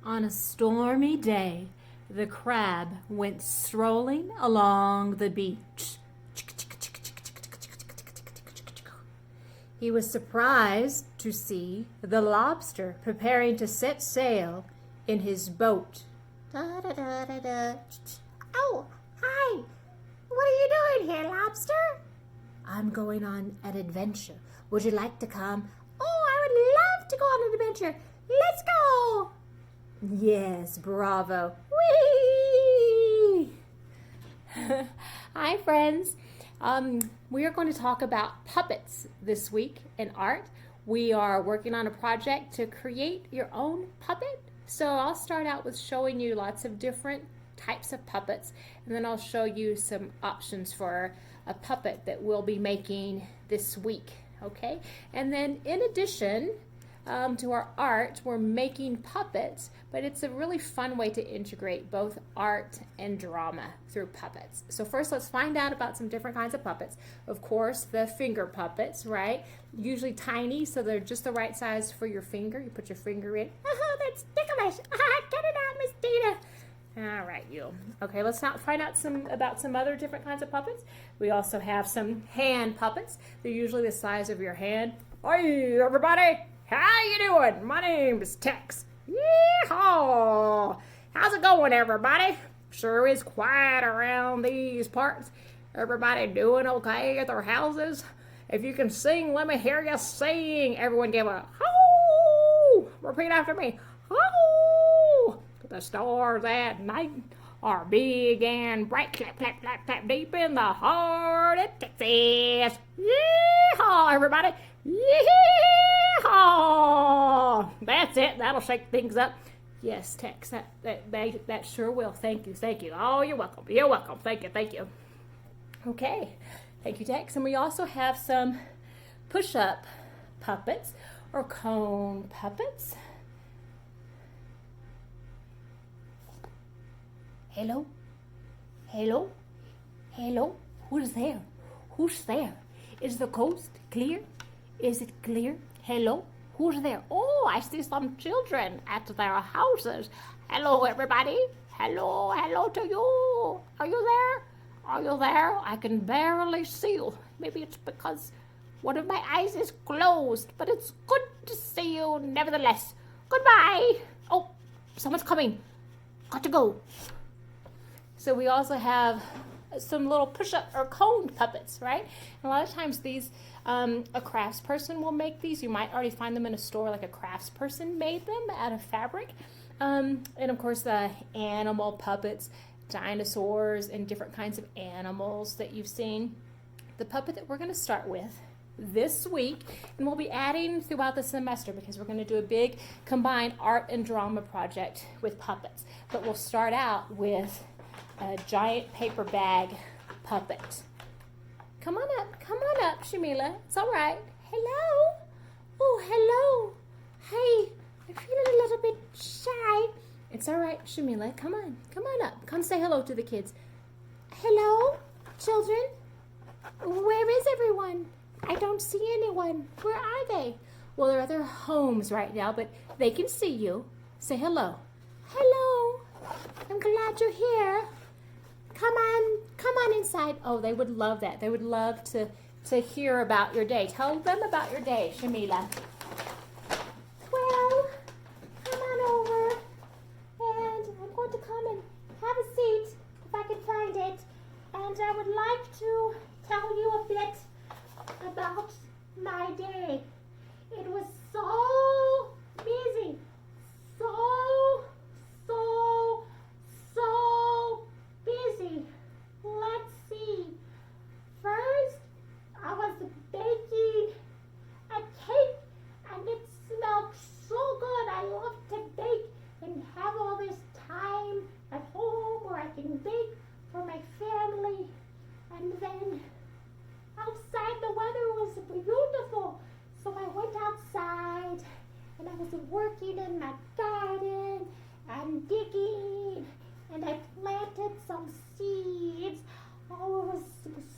On a stormy day, the crab went strolling along the beach. He was surprised to see the lobster preparing to set sail in his boat. Da, da, da, da, da. Oh, hi. What are you doing here, lobster? I'm going on an adventure. Would you like to come? Oh, I would love to go on an adventure. Let's go. Yes, bravo. Whee! Hi, friends. We are going to talk about puppets this week in art. We are working on a project to create your own puppet. So I'll start out with showing you lots of different types of puppets, and then I'll show you some options for a puppet that we'll be making this week. Okay? And then in addition, to our art, we're making puppets, but it's a really fun way to integrate both art and drama through puppets. So first, let's find out about some different kinds of puppets. Of course, the finger puppets, right? Usually tiny, so they're just the right size for your finger. You put your finger in. Oh, that's ticklish. Get it out, Miss Dina. All right, you. Okay, let's now find out about some other different kinds of puppets. We also have some hand puppets. They're usually the size of your hand. Hey, everybody! How you doing? My name is Tex. Yeehaw! How's it going, everybody? Sure is quiet around these parts. Everybody doing okay at their houses? If you can sing, let me hear you sing. Everyone give a ho! Repeat after me. Ho! The stars at night are big and bright. Clap, clap, clap, clap, deep in the heart of Texas. Yeehaw, everybody! Yeehaw! That's it. That'll shake things up. Yes, Tex. That sure will. Thank you. Thank you. Oh, you're welcome. You're welcome. Thank you. Thank you. Okay. Thank you, Tex. And we also have some push-up puppets or cone puppets. Hello? Hello? Hello? Who's there? Who's there? Is the coast clear? Is it clear? Hello? Who's there? Oh, I see some children at their houses. Hello, everybody. Hello, hello to you. Are you there? Are you there? I can barely see you. Maybe it's because one of my eyes is closed, but it's good to see you nevertheless. Goodbye. Oh, someone's coming. Got to go. So we also have some little push-up or cone puppets, right? And a lot of times these, a craftsperson will make these. You might already find them in a store, like a craftsperson made them out of fabric. And of course the animal puppets, dinosaurs and different kinds of animals that you've seen. The puppet that we're going to start with this week, and we'll be adding throughout the semester because we're going to do a big combined art and drama project with puppets. But we'll start out with a giant paper bag puppet. Come on up, Shamila. It's all right. Hello? Oh, hello. Hey, I'm feeling a little bit shy. It's all right, Shamila. Come on up. Come say hello to the kids. Hello, children? Where is everyone? I don't see anyone. Where are they? Well, they're at their homes right now, but they can see you. Say hello. Hello. I'm glad you're here. Come on inside. Oh, they would love that. They would love to hear about your day. Tell them about your day, Shamila. Well, come on over, and I'm going to come and have a seat if I can find it. And I would like to tell you a bit about my day. It was so busy, so busy. Let's see. First, I was baking a cake, and it smelled so good. I love to bake and have all this time at home where I can bake for my family. And then outside the weather was beautiful, so I went outside and I was working in my garden and digging, and I planted some seeds. Oh, it was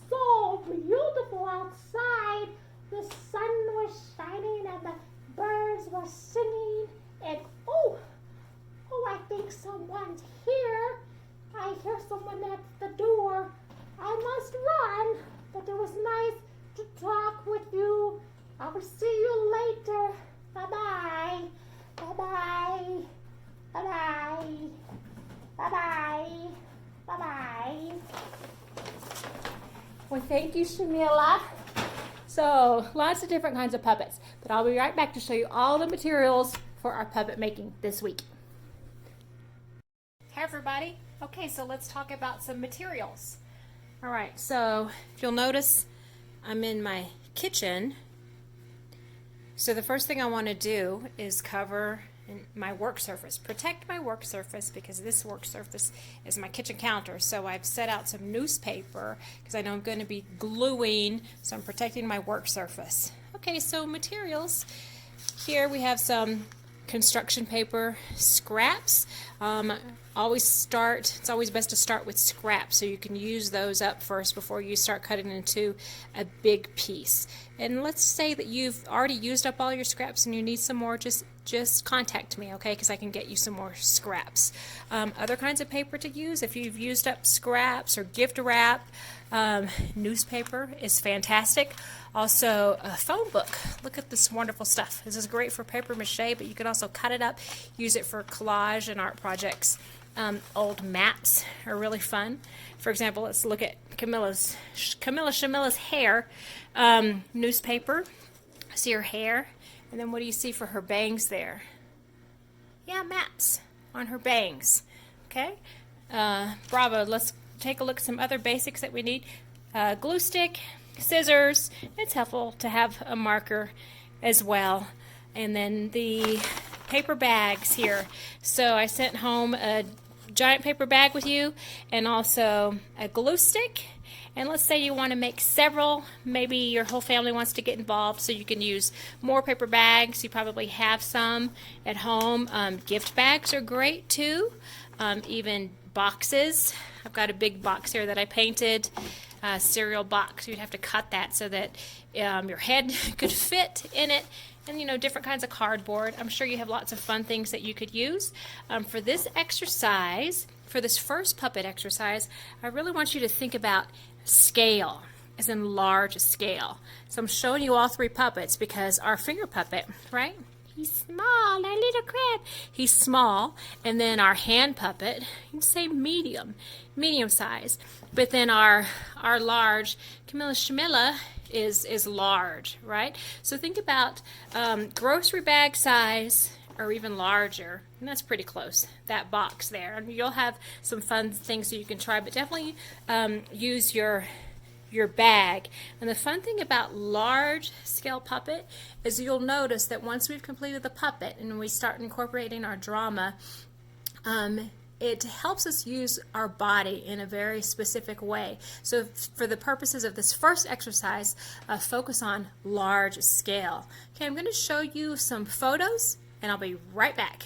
so beautiful outside. The sun was shining and the birds were singing, and oh someone at the door. I must run, but it was nice to talk with you. I will see you later. Bye-bye. Bye-bye. Bye-bye. Bye-bye. Bye-bye. Well, thank you, Shamila. So, lots of different kinds of puppets. But I'll be right back to show you all the materials for our puppet making this week. Hey, everybody. Okay, so let's talk about some materials. All right, so if you'll notice, I'm in my kitchen. So the first thing I want to do is cover my work surface, protect my work surface, because this work surface is my kitchen counter. So I've set out some newspaper because I know I'm going to be gluing, so I'm protecting my work surface. Okay, so materials. Here we have some construction paper scraps. It's always best to start with scraps so you can use those up first before you start cutting into a big piece. And let's say that you've already used up all your scraps and you need some more, just contact me, okay, because I can get you some more scraps. Other kinds of paper to use, if you've used up scraps or gift wrap, newspaper is fantastic. Also, a phone book. Look at this wonderful stuff. This is great for paper mache, but you can also cut it up, use it for collage and art projects. Old maps are really fun. For example, let's look at Shamila's hair. Newspaper. See her hair. And then what do you see for her bangs there? Yeah, maps on her bangs. Okay? Bravo. Let's take a look at some other basics that we need. Glue stick, scissors. It's helpful to have a marker as well. And then the paper bags here. So I sent home a giant paper bag with you and also a glue stick. And let's say you want to make several, maybe your whole family wants to get involved, so you can use more paper bags. You probably have some at home. Gift bags are great too. Even boxes. I've got a big box here that I painted, cereal box. You'd have to cut that so that your head could fit in it. And different kinds of cardboard. I'm sure you have lots of fun things that you could use. For this exercise, for this first puppet exercise, I really want you to think about scale, as in large scale. So I'm showing you all three puppets because our finger puppet, right? He's small, our little crab. He's small. And then our hand puppet, you can say medium size. But then our large, Shamila, is large, right? So think about grocery bag size or even larger, and that's pretty close, that box there. And you'll have some fun things that you can try, but definitely use your bag. And the fun thing about large scale puppet is you'll notice that once we've completed the puppet and we start incorporating our drama, it helps us use our body in a very specific way. So for the purposes of this first exercise, focus on large scale. Okay, I'm going to show you some photos and I'll be right back.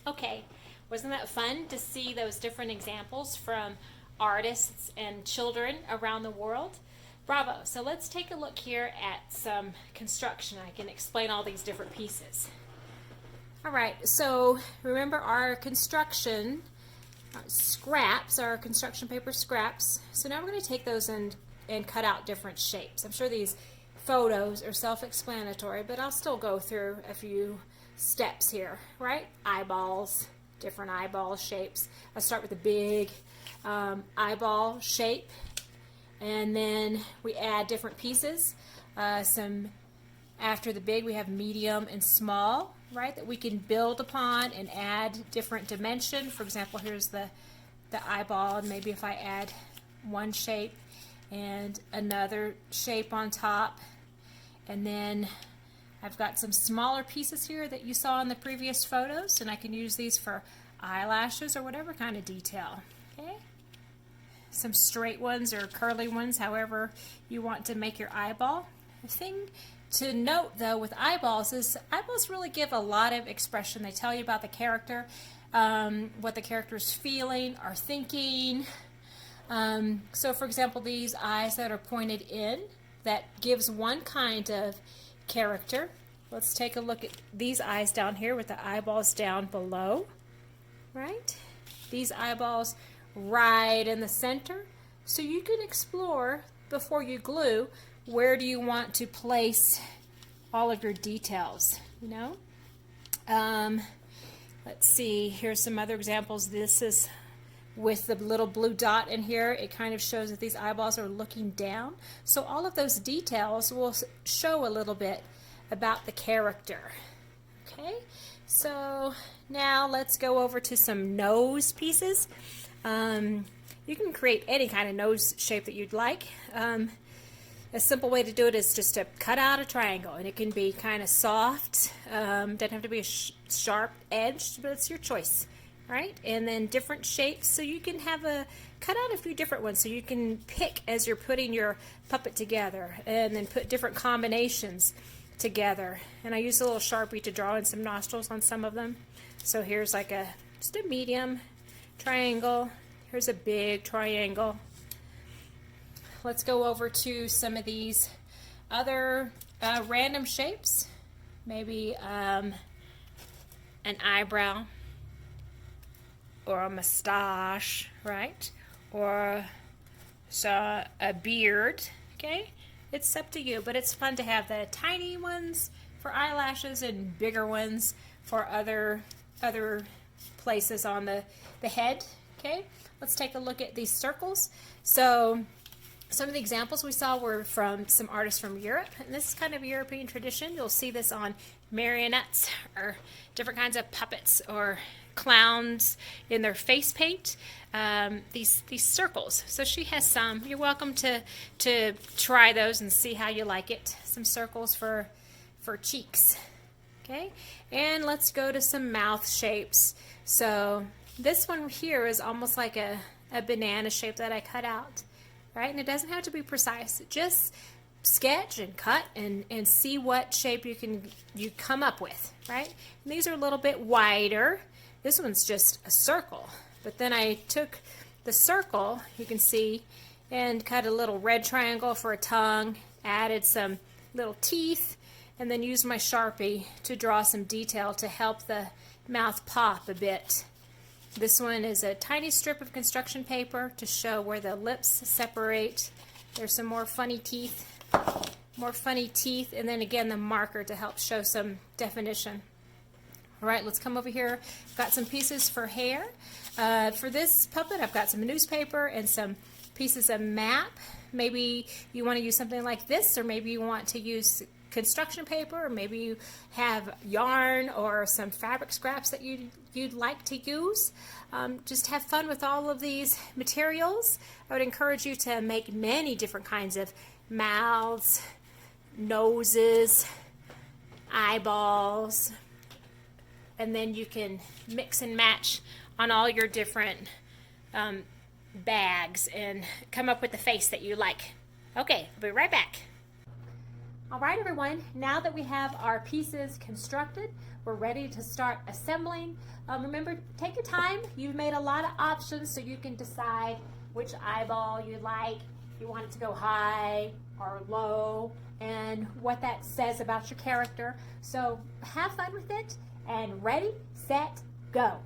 Okay, wasn't that fun to see those different examples from artists and children around the world? Bravo. So let's take a look here at some construction. I can explain all these different pieces. All right, so remember our construction scraps, our construction paper scraps. So now we're going to take those and cut out different shapes. I'm sure these photos are self-explanatory, but I'll still go through a few steps here, right? Eyeballs, different eyeball shapes. I'll start with the big eyeball shape, and then we add different pieces. After the big, we have medium and small, right, that we can build upon and add different dimension. For example, here's the eyeball, and maybe if I add one shape and another shape on top, and then I've got some smaller pieces here that you saw in the previous photos, and I can use these for eyelashes or whatever kind of detail. Okay, some straight ones or curly ones, however you want to make your eyeball. The thing to note though with eyeballs is eyeballs really give a lot of expression. They tell you about the character, what the character is feeling or thinking. So for example, these eyes that are pointed in, that gives one kind of character. Let's take a look at these eyes down here with the eyeballs down below, right? These eyeballs right in the center. So you can explore before you glue, where do you want to place all of your details, you know? Let's see, here's some other examples. This is with the little blue dot in here. It kind of shows that these eyeballs are looking down. So all of those details will show a little bit about the character. Okay, so now let's go over to some nose pieces. You can create any kind of nose shape that you'd like. A simple way to do it is just to cut out a triangle, and it can be kind of soft. Doesn't have to be a sharp edge, but it's your choice, right? And then different shapes, so you can have cut out a few different ones, so you can pick as you're putting your puppet together, and then put different combinations together. And I use a little Sharpie to draw in some nostrils on some of them. So here's like just a medium triangle. Here's a big triangle. Let's go over to some of these other random shapes. Maybe an eyebrow or a mustache, right? Or a beard, okay? It's up to you, but it's fun to have the tiny ones for eyelashes and bigger ones for other places on the head, okay? Let's take a look at these circles. So some of the examples we saw were from some artists from Europe, and this is kind of a European tradition. You'll see this on marionettes or different kinds of puppets or clowns in their face paint. These circles. So she has some. You're welcome to try those and see how you like it. Some circles for cheeks. Okay, and let's go to some mouth shapes. So this one here is almost like a banana shape that I cut out. Right, and it doesn't have to be precise. Just sketch and cut and see what shape you come up with. Right, and these are a little bit wider. This one's just a circle, but then I took the circle, you can see, and cut a little red triangle for a tongue, added some little teeth, and then used my Sharpie to draw some detail to help the mouth pop a bit. This one is a tiny strip of construction paper to show where the lips separate. There's some more funny teeth, and then again the marker to help show some definition. All right, let's come over here. I've got some pieces for hair. For this puppet, I've got some newspaper and some pieces of map. Maybe you want to use something like this, or maybe you want to use construction paper, or maybe you have yarn or some fabric scraps that you'd like to use. Just have fun with all of these materials. I would encourage you to make many different kinds of mouths, noses, eyeballs, and then you can mix and match on all your different bags and come up with the face that you like. Okay, I'll be right back. All right, everyone, now that we have our pieces constructed, we're ready to start assembling. Remember, take your time. You've made a lot of options, so you can decide which eyeball you like. You want it to go high or low, and what that says about your character. So have fun with it, and ready, set, go.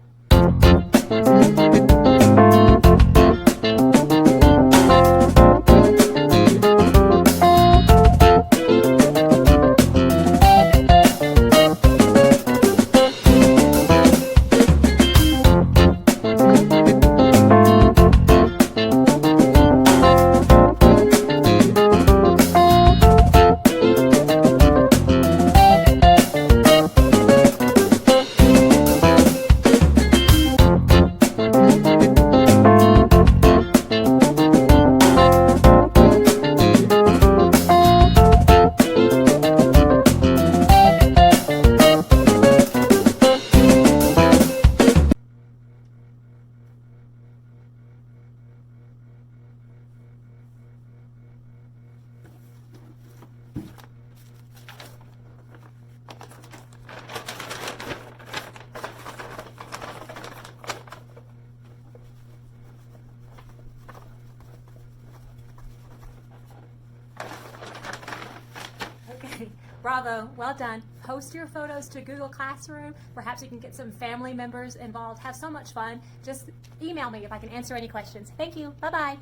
Bravo. Well done. Post your photos to Google Classroom. Perhaps you can get some family members involved. Have so much fun. Just email me if I can answer any questions. Thank you. Bye-bye.